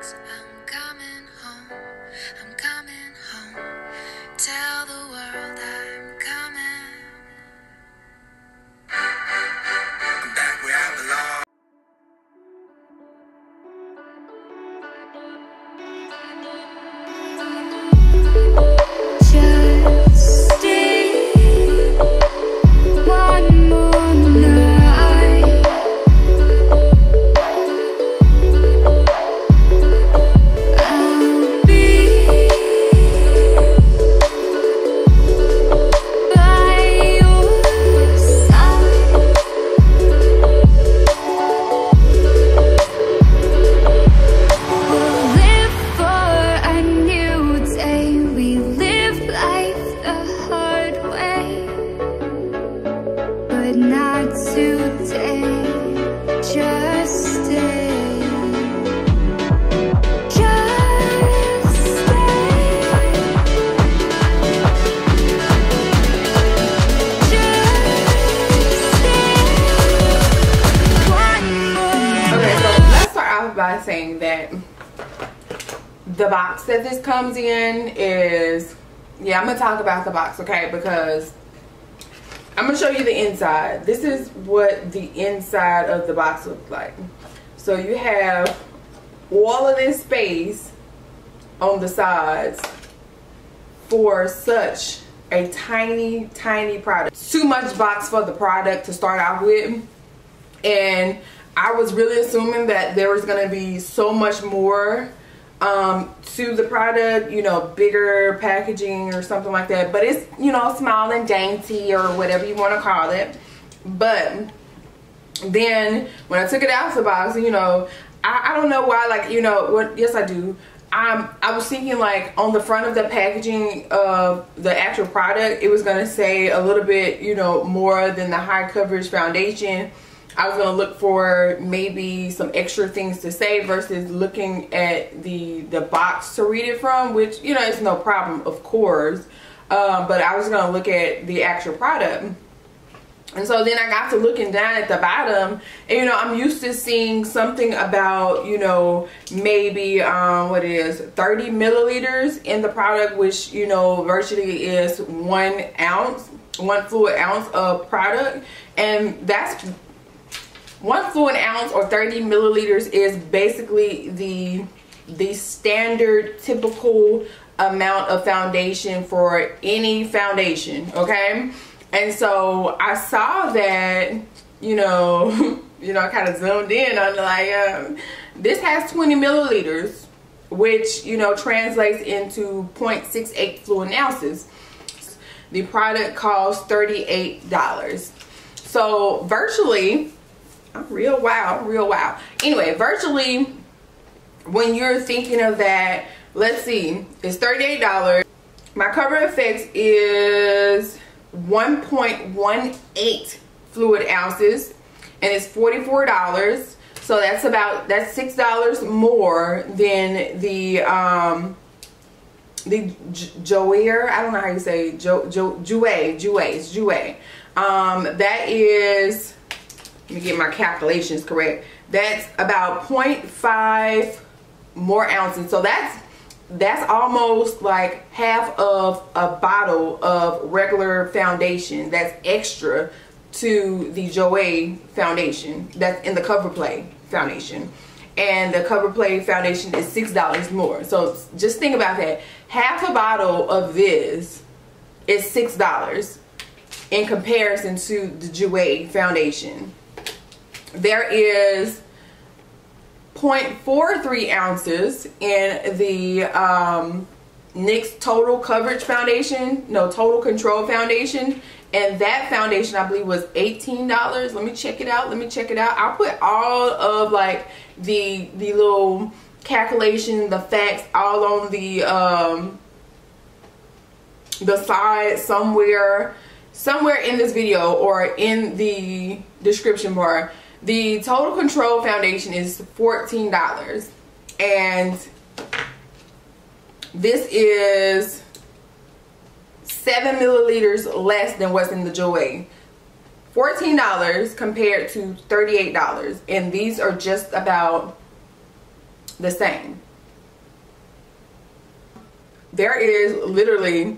I'm coming home, I'm coming home. Tell the world I'm coming. I'm back where I belong. Just stay one more night. I'll be by your side. We'll live for a new day. We live life the hard way, but not today. Just stay. Just stay. Just stay. One more. Okay, so let's start off by saying that the box that this comes in is, yeah, I'm gonna talk about the box, okay, because I'm gonna show you the inside. This is what the inside of the box looks like. So you have all of this space on the sides for such a tiny product. Too much box for the product to start out with, and I was really assuming that there was gonna be so much more to the product, you know, bigger packaging or something like that, but it's, you know, small and dainty or whatever you want to call it. But then when I took it out of the box, you know, I don't know why, like, you know what, yes I do, I was thinking like on the front of the packaging of the actual product, it was going to say a little bit, you know, more than the high coverage foundation. I was going to look for maybe some extra things to say versus looking at the box to read it from, which, you know, it's no problem, of course. But I was going to look at the actual product. And so then I got to looking down at the bottom, and, you know, I'm used to seeing something about, you know, maybe, what it is, 30 milliliters in the product, which, you know, virtually is 1 ounce, 1 fluid ounce of product. And that's 1 fluid ounce or 30 milliliters is basically the standard typical amount of foundation for any foundation, okay? And so I saw that, you know, I kind of zoomed in on like, this has 20 milliliters, which, you know, translates into 0.68 fluid ounces. The product costs $38. So virtually, real wow. Anyway, virtually, when you're thinking of that, let's see, it's $38. My Coverfx is 1.18 fluid ounces, and it's $44. So that's $6 more than the Jouer, I don't know how you say Jouer. That is, let me get my calculations correct. That's about 0.5 more ounces. So that's almost like half of a bottle of regular foundation that's extra to the Jouer foundation that's in the Coverplay foundation. And the Coverplay foundation is $6 more. So just think about that. Half a bottle of this is $6 in comparison to the Jouer foundation. There is 0.43 ounces in the NYX Total Coverage Foundation, no, Total Control Foundation, and that foundation I believe was $18. Let me check it out. I'll put all of like the little calculation, the facts, all on the side somewhere in this video or in the description bar. The Total Control Foundation is $14, and this is 7 milliliters less than what's in the Jouer. $14 compared to $38, and these are just about the same. there is literally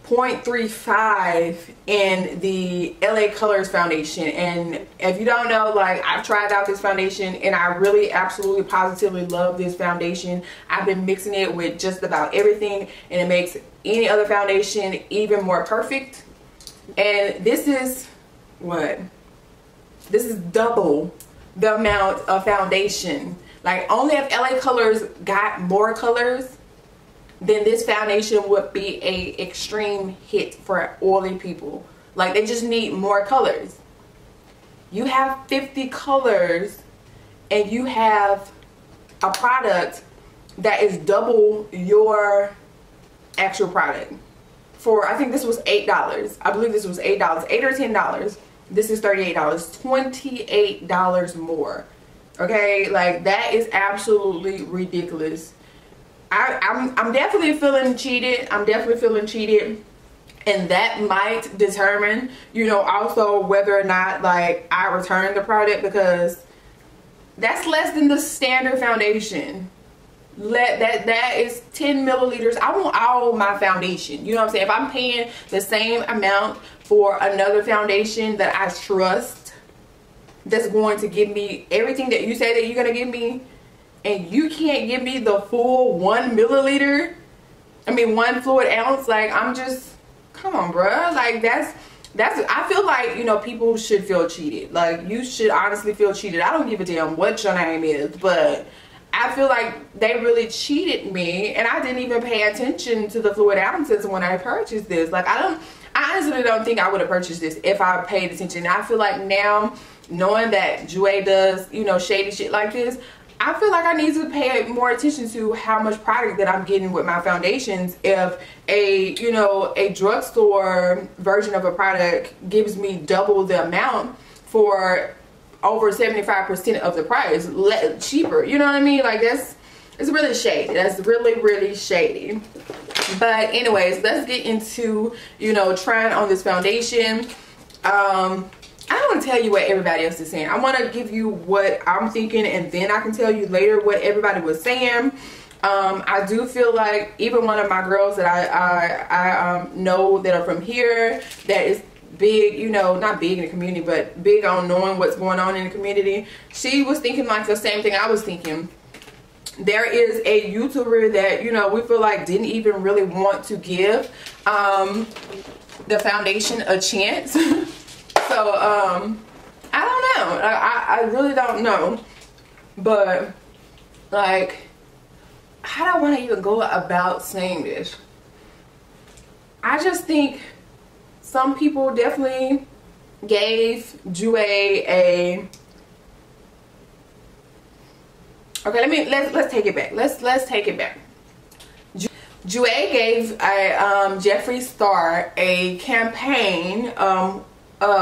0.35 in the LA Colors foundation. And if you don't know, like, I've tried out this foundation and I really absolutely positively love this foundation. I've been mixing it with just about everything and it makes any other foundation even more perfect. And this is what? This is double the amount of foundation. Like, only if LA Colors got more colors, then this foundation would be a extreme hit for oily people. Like, they just need more colors. You have 50 colors and you have a product that is double your actual product. For, I think this was $8. I believe this was $8, $8 or $10. This is $38, $28 more. Okay, like, that is absolutely ridiculous. I'm definitely feeling cheated. I'm definitely feeling cheated. And that might determine, you know, also whether or not, like, I return the product, because that's less than the standard foundation. That is 10 milliliters. I want all my foundation. You know what I'm saying? If I'm paying the same amount for another foundation that I trust, that's going to give me everything that you say that you're going to give me, and you can't give me the full 1 milliliter, I mean 1 fluid ounce, like, I'm just, come on, bruh. Like, that's I feel like, you know, people should feel cheated. Like, you should honestly feel cheated. I don't give a damn what your name is, but I feel like they really cheated me, and I didn't even pay attention to the fluid ounces when I purchased this. Like, I honestly don't think I would have purchased this if I paid attention. I feel like now, knowing that Jouer does, you know, shady shit like this, I feel like I need to pay more attention to how much product that I'm getting with my foundations. If a, you know, a drugstore version of a product gives me double the amount for over 75% of the price, cheaper, you know what I mean? Like, it's really shady. That's really, really shady. But anyways, let's get into, you know, trying on this foundation. I don't want to tell you what everybody else is saying. I want to give you what I'm thinking, and then I can tell you later what everybody was saying. I do feel like even one of my girls that I know that are from here, that is big, you know, not big in the community, but big on knowing what's going on in the community, she was thinking like the same thing I was thinking. There is a YouTuber that, you know, we feel like didn't even really want to give the foundation a chance. So, I don't know. I really don't know. But, like, how do I want to even go about saying this? I just think some people definitely gave Jouer a... Okay, let's take it back. Let's take it back. Jouer gave a Jeffree Star a campaign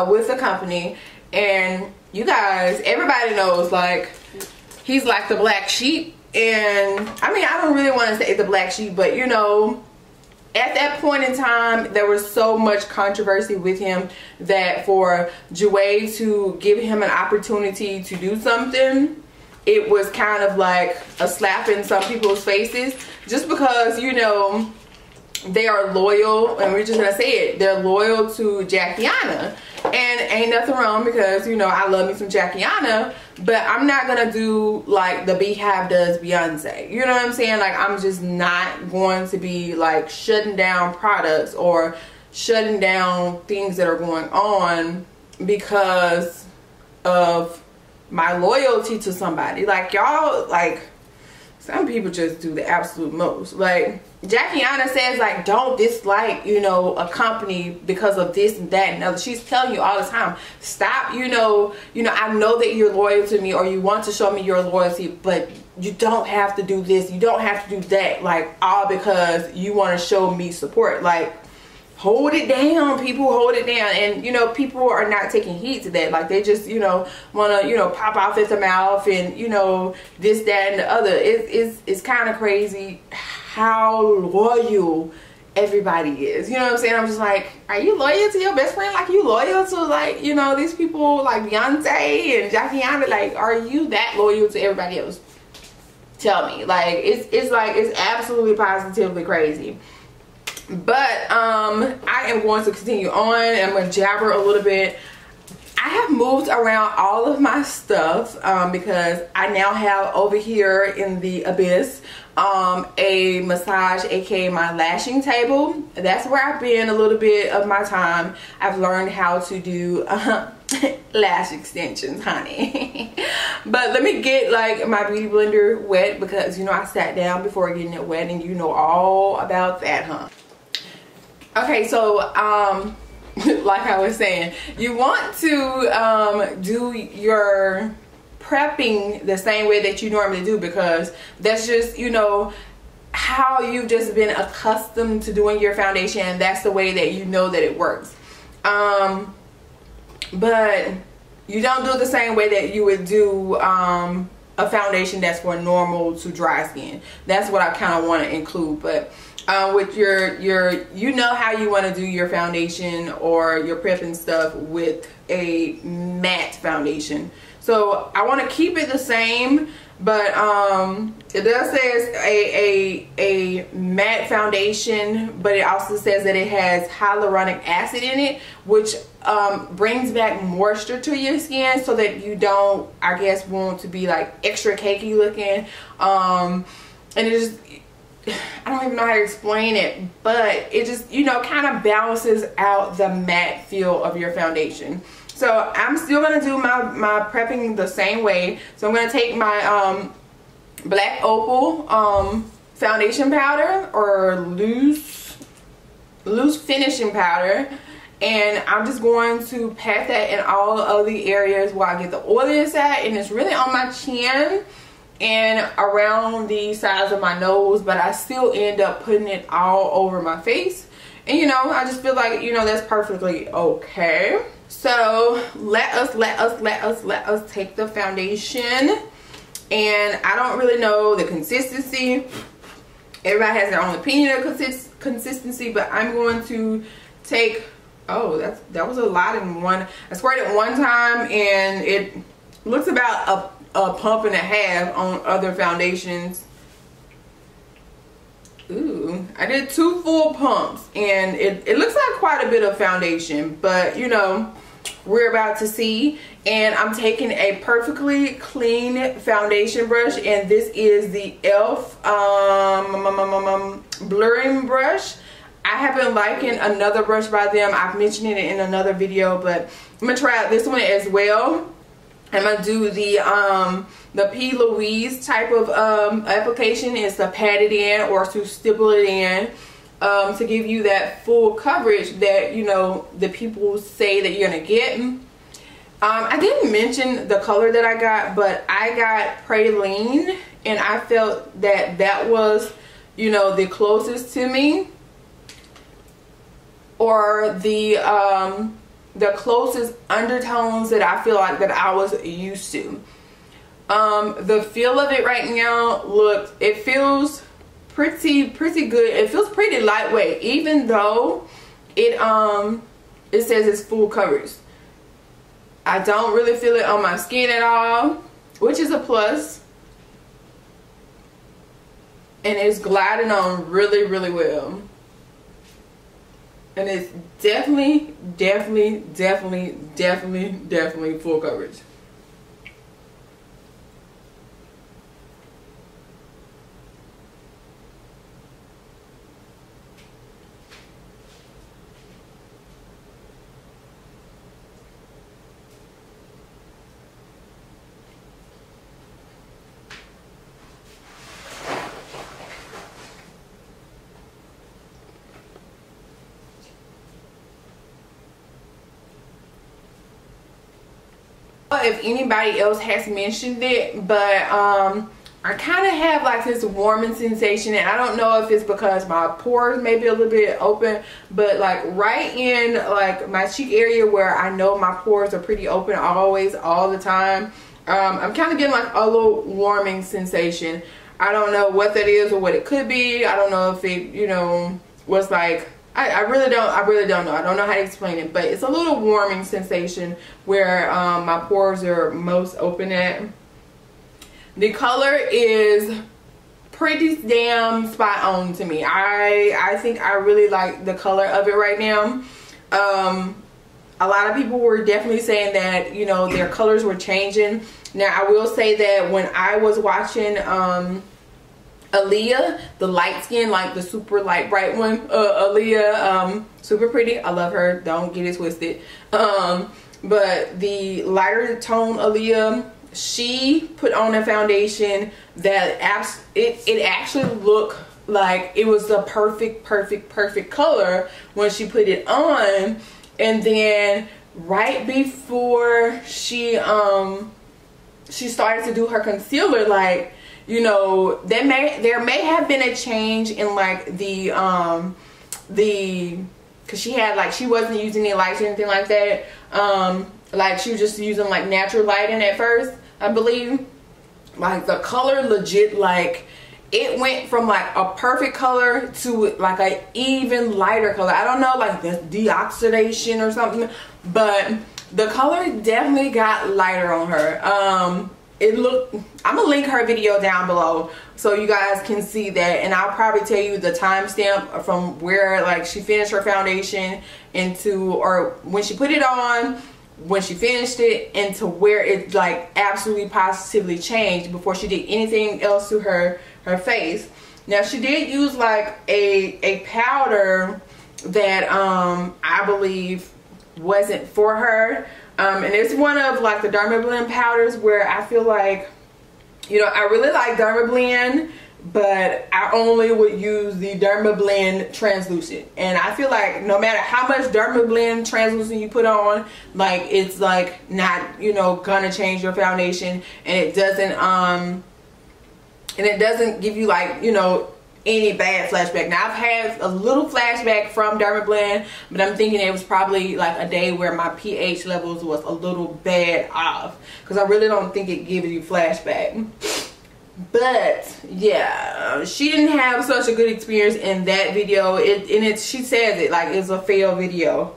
with the company, and you guys, everybody knows, like, he's like the black sheep. And I mean, I don't really want to say the black sheep, but you know, at that point in time, there was so much controversy with him that for Jouer to give him an opportunity to do something, it was kind of like a slap in some people's faces, just because, you know, they are loyal, and we're just gonna say it, they're loyal to Jackiana. And ain't nothing wrong, because, you know, I love me some Jackiana, but I'm not gonna do like the Beehive does Beyonce. You know what I'm saying? Like, I'm just not going to be like shutting down products or shutting down things that are going on because of my loyalty to somebody. Like, y'all, like, some people just do the absolute most. Like, Jackiana says, like, don't dislike, you know, a company because of this and that and other. She's telling you all the time, stop, you know, I know that you're loyal to me, or you want to show me your loyalty, but you don't have to do this, you don't have to do that, like, all because you want to show me support. Like, hold it down, people, hold it down. And, you know, people are not taking heed to that. Like, they just, you know, want to, you know, pop off at the mouth and, you know, this, that, and the other. It's kind of crazy how loyal everybody is. You know what I'm saying? I'm just like, are you loyal to your best friend? Like, you loyal to, like, you know, these people like Beyonce and Jackiana? Like, are you that loyal to everybody else? tell me. Like it's absolutely positively crazy. But I am going to continue on. I'm going to jabber a little bit. I have moved around all of my stuff because I now have over here in the abyss a massage, aka my lashing table. That's where I've been a little bit of my time. I've learned how to do lash extensions, honey. But let me get like my beauty blender wet, because you know I sat down before getting it wet, and you know all about that, huh? Okay, so like I was saying, you want to do your prepping the same way that you normally do, because that's just, you know, how you've just been accustomed to doing your foundation, and that's the way that you know that it works. But you don't do it the same way that you would do a foundation that's for normal to dry skin. That's what I kind of want to include. But with your you know how you want to do your foundation or your prepping stuff with a matte foundation. So I want to keep it the same, but it does say a matte foundation, but it also says that it has hyaluronic acid in it, which brings back moisture to your skin, so that you don't, I guess, want to be like extra cakey looking. And it just, I don't even know how to explain it, but it just, you know, kind of balances out the matte feel of your foundation. So I'm still going to do my prepping the same way. So I'm going to take my Black Opal foundation powder, or loose finishing powder, and I'm just going to pat that in all of the areas where I get the oiliest at, and it's really on my chin and around the sides of my nose, but I still end up putting it all over my face. And you know, I just feel like, you know, that's perfectly okay. So let us take the foundation, and I don't really know the consistency. Everybody has their own opinion of consistency, but I'm going to take, oh, that was a lot in one. I squirted one time, and it looks about a pump and a half on other foundations. Ooh, I did 2 full pumps, and it looks like quite a bit of foundation, but you know, we're about to see. And I'm taking a perfectly clean foundation brush, and this is the e.l.f. blurring brush. I have been liking another brush by them. I've mentioned it in another video, but I'm gonna try out this one as well. I'm gonna do the P. Louise type of application. Is to pat it in or to stipple it in to give you that full coverage that, you know, the people say that you're gonna get. I didn't mention the color that I got, but I got Praline, and I felt that that was, you know, the closest to me, or the closest undertones that I feel like that I was used to. The feel of it right now, look, it feels pretty good. It feels pretty lightweight, even though it says it's full coverage. I don't really feel it on my skin at all, which is a plus. And it's gliding on really well. And it's definitely full coverage. If anybody else has mentioned it, but I kind of have like this warming sensation, and I don't know if it's because my pores may be a little bit open, but like right in like my cheek area where I know my pores are pretty open always, all the time, I'm kind of getting like a little warming sensation. I don't know what that is or what it could be. I don't know if it, you know, was like, I really don't know. I don't know how to explain it, but it's a little warming sensation where my pores are most open at. The color is pretty damn spot on to me. I think I really like the color of it right now. A lot of people were definitely saying that, you know, their colors were changing. Now I will say that when I was watching Aaliyah, the light skin, like the super light bright one, Aaliyah, super pretty, I love her, don't get it twisted, but the lighter tone Aaliyah, she put on a foundation that it actually looked like it was the perfect color when she put it on. And then right before she started to do her concealer, like, you know, there may have been a change in like because she had like, she wasn't using any lights or anything like that. Like she was just using like natural lighting at first, I believe. Like the color legit, like it went from like a perfect color to like a even lighter color. I don't know, like the deoxidation or something, but the color definitely got lighter on her. I'm gonna link her video down below so you guys can see that, and I'll probably tell you the timestamp from where like she finished her foundation into, or when she put it on, when she finished it, into where it like absolutely positively changed before she did anything else to her face. Now she did use like a powder that I believe wasn't for her, and it's one of like the Dermablend powders where I feel like, you know, I really like Dermablend, but I only would use the Dermablend translucent, and I feel like no matter how much Dermablend translucent you put on, like it's like not, you know, gonna change your foundation, and it doesn't give you like, you know, any bad flashback. Now I've had a little flashback from Dermablend, but I'm thinking it was probably like a day where my pH levels was a little bad off, because I really don't think it gives you flashback. But yeah, she didn't have such a good experience in that video. She says it like it's a fail video,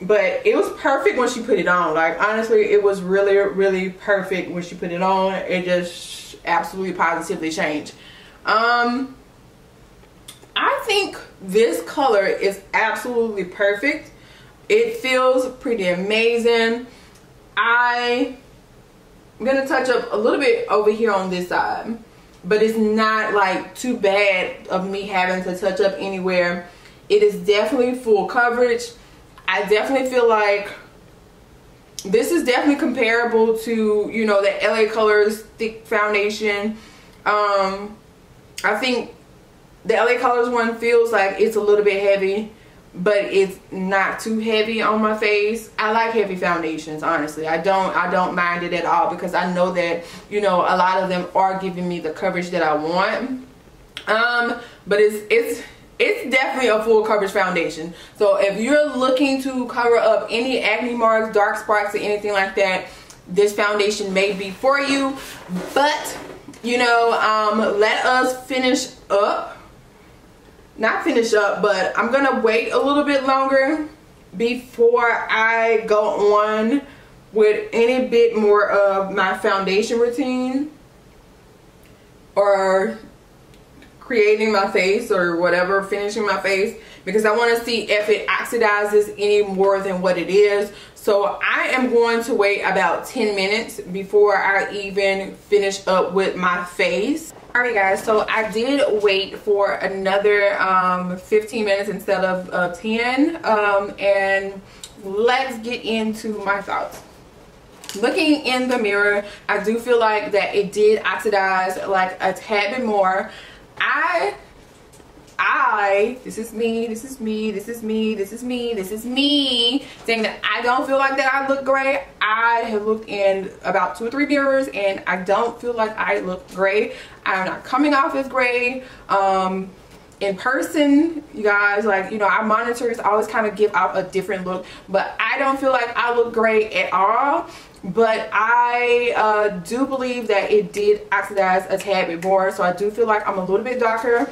but it was perfect when she put it on. Like honestly, it was really perfect when she put it on. It just absolutely positively changed. I think this color is absolutely perfect. It feels pretty amazing. I'm gonna touch up a little bit over here on this side, but it's not like too bad of me having to touch up anywhere. It is definitely full coverage. I definitely feel like this is definitely comparable to, you know, the LA Colors thick foundation. I think the LA Colors one feels like it's a little bit heavy, but it's not too heavy on my face. I like heavy foundations, honestly. I don't mind it at all, because I know that, you know, a lot of them are giving me the coverage that I want. But it's definitely a full coverage foundation. So if you're looking to cover up any acne marks, dark spots, or anything like that, this foundation may be for you. But, you know, let us finish up. Not finish up, but I'm gonna wait a little bit longer before I go on with any bit more of my foundation routine or creating my face or whatever, finishing my face, because I want to see if it oxidizes any more than what it is. So I am going to wait about 10 minutes before I even finish up with my face. Alright guys, so I did wait for another 15 minutes instead of 10, and let's get into my thoughts. Looking in the mirror, I do feel like that it did oxidize like a tad bit more. This is me saying that I don't feel like that I look great. I have looked in about 2 or 3 mirrors and I don't feel like I look great. I'm not coming off as great. In person, you guys, like, you know, our monitors always kind of give out a different look, but I don't feel like I look great at all. But I do believe that it did oxidize a tad bit more, so I do feel like I'm a little bit darker,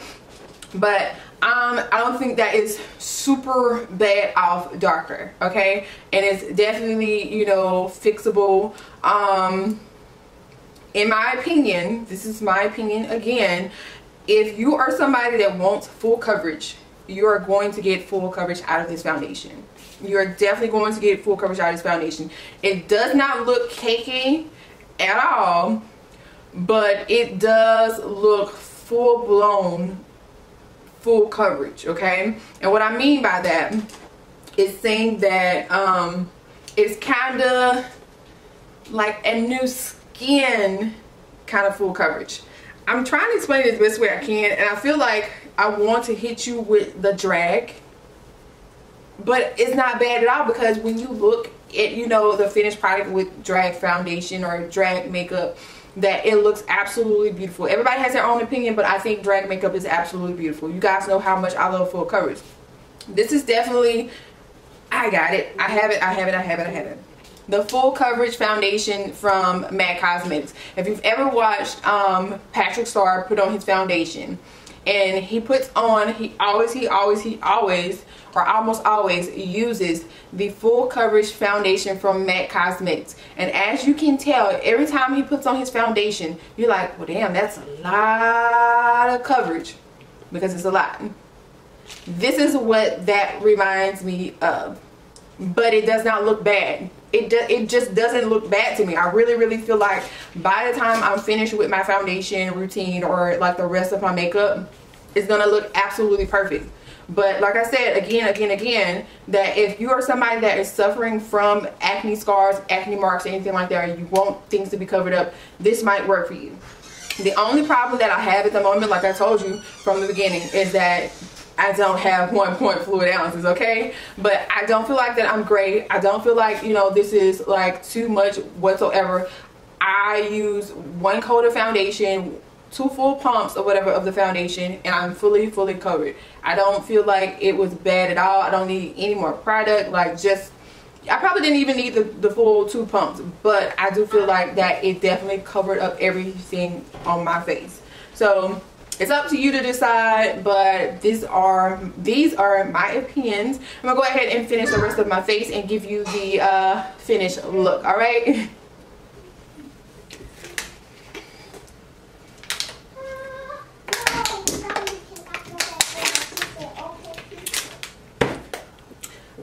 but I don't think that it's super bad off darker, okay? And it's definitely, you know, fixable. In my opinion, this is my opinion again, if you are somebody that wants full coverage, you are going to get full coverage out of this foundation. You're definitely going to get full coverage out of this foundation. It does not look cakey at all, but it does look full-blown full coverage, okay? And what I mean by that is saying that it's kind of like a new skin kind of full coverage. I'm trying to explain it the best way I can, and I feel like I want to hit you with the drag, but it's not bad at all, because when you look at, you know, the finished product with drag foundation or drag makeup, that it looks absolutely beautiful. Everybody has their own opinion, but I think drag makeup is absolutely beautiful. You guys know how much I love full coverage. This is definitely, I got it. I have it. The full coverage foundation from MAC Cosmetics. If you've ever watched Patrick Starr put on his foundation, and he puts on, he always or almost always uses the full coverage foundation from MAC Cosmetics. And as you can tell, every time he puts on his foundation, you're like, well damn, that's a lot of coverage, because it's a lot. This is what that reminds me of, but it does not look bad. It just doesn't look bad to me. I really feel like by the time I'm finished with my foundation routine, or like the rest of my makeup, it's gonna look absolutely perfect. But like I said again, that if you are somebody that is suffering from acne scars, acne marks, anything like that, or you want things to be covered up, this might work for you. The only problem that I have at the moment, like I told you from the beginning, is that I don't have 1 fluid ounces, okay? But I don't feel like that I'm great. I don't feel like, you know, this is like too much whatsoever. I use 1 coat of foundation, 2 full pumps or whatever of the foundation, and I'm fully covered. I don't feel like it was bad at all. I don't need any more product. Like, just, I probably didn't even need the full 2 pumps, but I do feel like that it definitely covered up everything on my face. So it's up to you to decide, but these are my opinions. I'm gonna go ahead and finish the rest of my face and give you the finished look. All right.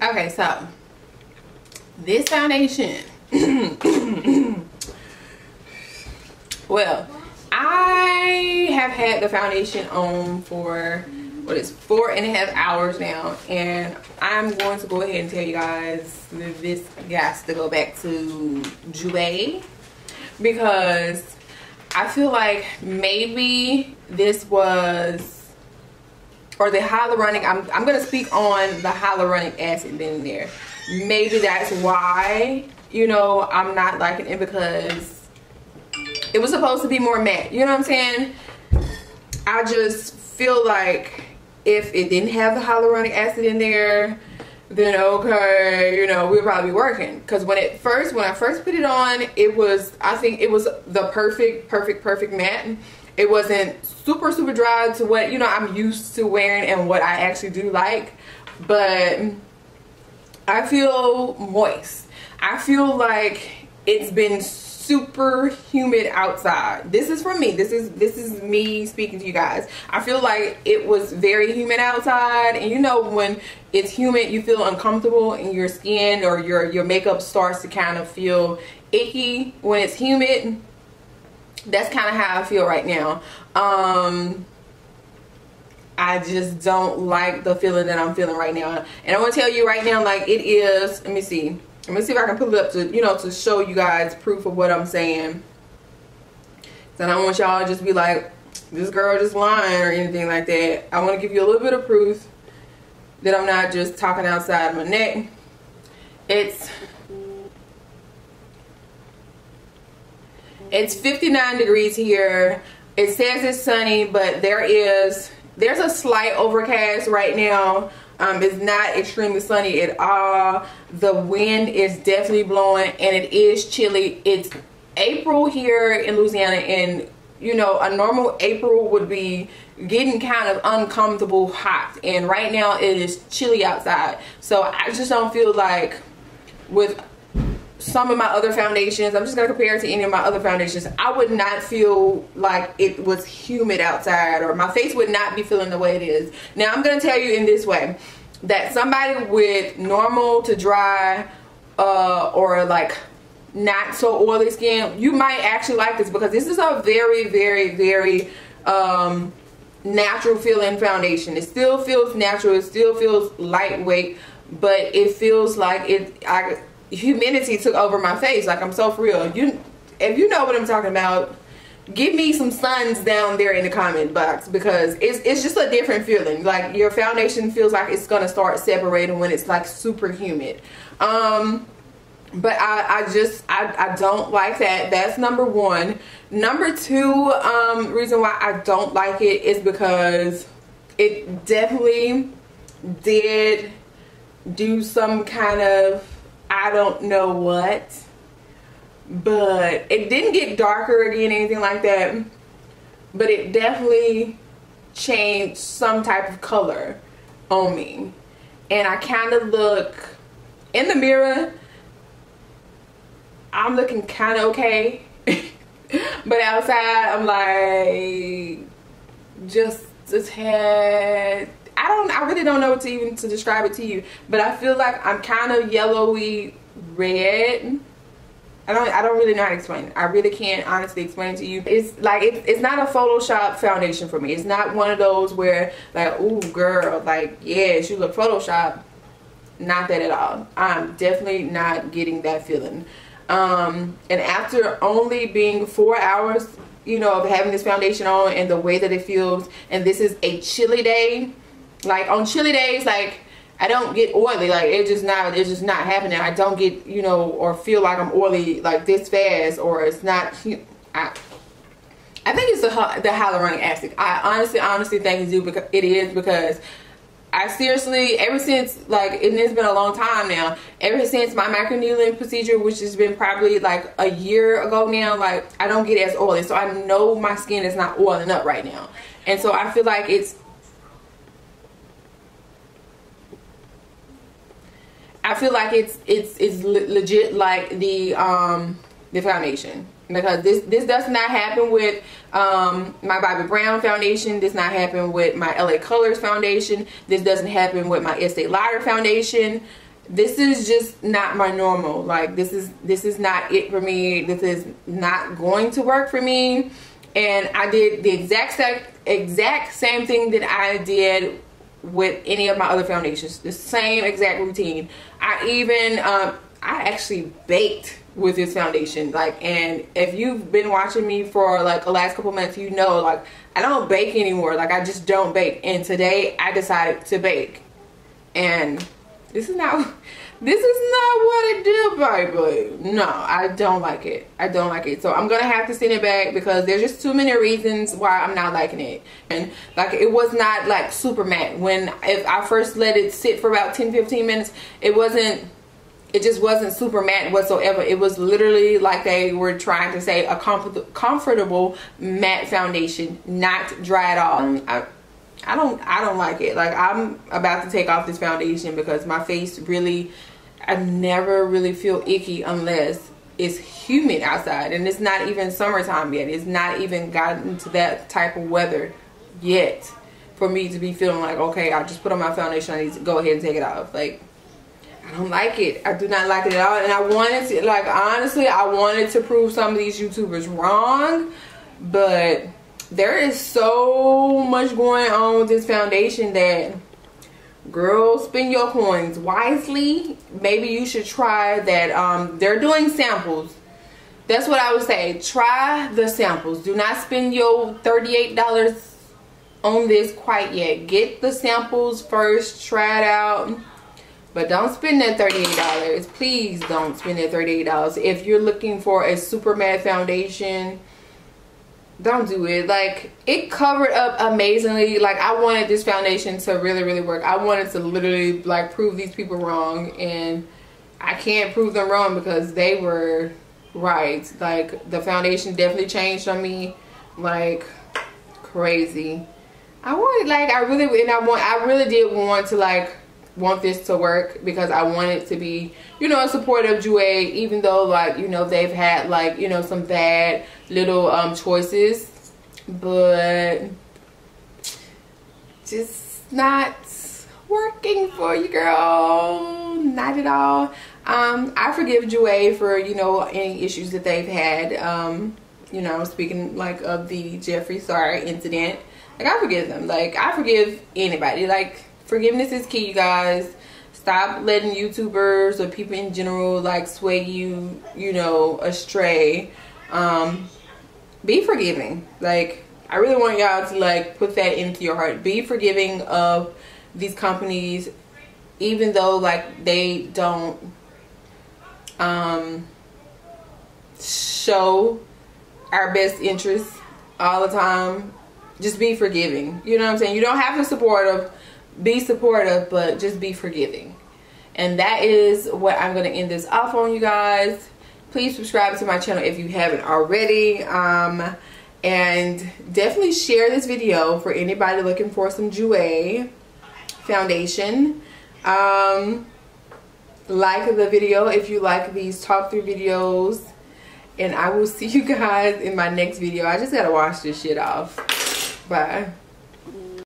Okay, so this foundation, well, I have had the foundation on for, what is 4.5 hours now, and I'm going to go ahead and tell you guys this has to go back to Jouer, because I feel like maybe this was, or the hyaluronic, I'm going to speak on the hyaluronic acid in there. Maybe that's why, you know, I'm not liking it, because it was supposed to be more matte. You know what I'm saying? I just feel like if it didn't have the hyaluronic acid in there, then okay, you know, we'll probably be working. Because when I first put it on, it was, I think it was the perfect matte. It wasn't super dry to what, you know, I'm used to wearing and what I actually do like, but I feel moist. I feel like it's been super humid outside. This is from me. This is me speaking to you guys. I feel like it was very humid outside, and you know, when it's humid, you feel uncomfortable in your skin, or your makeup starts to kind of feel icky when it's humid. That's kind of how I feel right now. I just don't like the feeling that I'm feeling right now. And I want to tell you right now, like, it is, let me see if I can pull it up to, you know, to show you guys proof of what I'm saying. So I don't want y'all to just be like, this girl just lying or anything like that. I want to give you a little bit of proof that I'm not just talking outside my neck. It's 59 degrees here. It says it's sunny, but there's a slight overcast right now. It's not extremely sunny at all. The wind is definitely blowing, and it is chilly. It's April here in Louisiana, and you know, a normal April would be getting kind of uncomfortable hot, and right now it is chilly outside. So I just don't feel like, with some of my other foundations, I'm just gonna compare it to any of my other foundations, I would not feel like it was humid outside, or my face would not be feeling the way it is. Now I'm gonna tell you in this way, that somebody with normal to dry or like not so oily skin, you might actually like this, because this is a very, very, very natural feeling foundation. It still feels natural, it still feels lightweight, but it feels like humidity took over my face. Like, I'm so for real. If you know what I'm talking about, give me some suns down there in the comment box, because it's just a different feeling. Like, your foundation feels like it's gonna start separating when it's like super humid. But I don't like that. That's number one. Number two, reason why I don't like it is because it definitely did do some kind of, I don't know what, but it didn't get darker again, anything like that, but it definitely changed some type of color on me. And I kind of look in the mirror, I'm looking kind of okay, but outside I'm like just a tad, I really don't know what to describe it to you, but I feel like I'm kind of yellowy red. I don't really know how to explain it. I really can't honestly explain it to you. It's like it's not a Photoshop foundation for me. It's not one of those where like, ooh girl, like yes, you look Photoshop. Not that at all. I'm definitely not getting that feeling. And after only being 4 hours, you know, of having this foundation on and the way that it feels, and this is a chilly day. Like on chilly days, like I don't get oily. Like it's just not happening. I don't get, you know, or feel like I'm oily like this fast, or it's not. I think it's the hyaluronic acid. I honestly think it is because I seriously, ever since, like, and it's been a long time now, ever since my microneedling procedure, which has been probably like a year ago now, like I don't get as oily, so I know my skin is not oiling up right now, and so I feel like it's legit like the foundation, because this does not happen with my Bobbi Brown foundation. This not happen with my LA Colors foundation. This doesn't happen with my Estee Lauder foundation. This is just not my normal. Like this is not it for me. This is not going to work for me. And I did the exact same thing that I did with any of my other foundations. The same exact routine. I even I actually baked with this foundation, like, and if you've been watching me for like the last couple months, you know, like I don't bake anymore. Like I just don't bake, and today I decided to bake, and this is not what it do, baby. No, I don't like it. I don't like it. So I'm gonna have to send it back because there's just too many reasons why I'm not liking it. And like it was not like super matte. If I first let it sit for about 10-15 minutes, it just wasn't super matte whatsoever. It was literally like they were trying to say a comfortable matte foundation, not dry at all. I don't like it. Like I'm about to take off this foundation because my face really, I never really feel icky unless it's humid outside, and it's not even summertime yet. It's not even gotten to that type of weather yet for me to be feeling like, okay, I just put on my foundation, I need to go ahead and take it off. Like I don't like it. I do not like it at all. And I wanted to, like, honestly, I wanted to prove some of these YouTubers wrong, but there is so much going on with this foundation that, girl, spend your coins wisely. Maybe you should try that. They're doing samples. That's what I would say. Try the samples. Do not spend your $38 on this quite yet. Get the samples first. Try it out. But don't spend that $38. Please don't spend that $38. If you're looking for a super matte foundation, don't do it. Like, it covered up amazingly. Like, I wanted this foundation to really, really work. I wanted to literally, like, prove these people wrong. And I can't prove them wrong because they were right. Like, the foundation definitely changed on me. Like, crazy. I really did want to, like, want this to work, because I want it to be, you know, a support of Jouer, even though, like, you know, they've had, like, you know, some bad little choices, but just not working for you, girl. Not at all. I forgive Jouer for, you know, any issues that they've had. You know, speaking like of the Jeffree Star incident, like, I forgive them. Like, I forgive anybody. Like, forgiveness is key, you guys. Stop letting YouTubers or people in general, like, sway you, you know, astray. Be forgiving. Like, I really want y'all to, like, put that into your heart. Be forgiving of these companies, even though, like, they don't show our best interests all the time. Just be forgiving. You know what I'm saying? You don't have to be supportive, but just be forgiving. And that is what I'm going to end this off on, you guys. Please subscribe to my channel if you haven't already. And definitely share this video for anybody looking for some Jouer Foundation. Like the video if you like these talk through videos. And I will see you guys in my next video. I just gotta wash this shit off. Bye.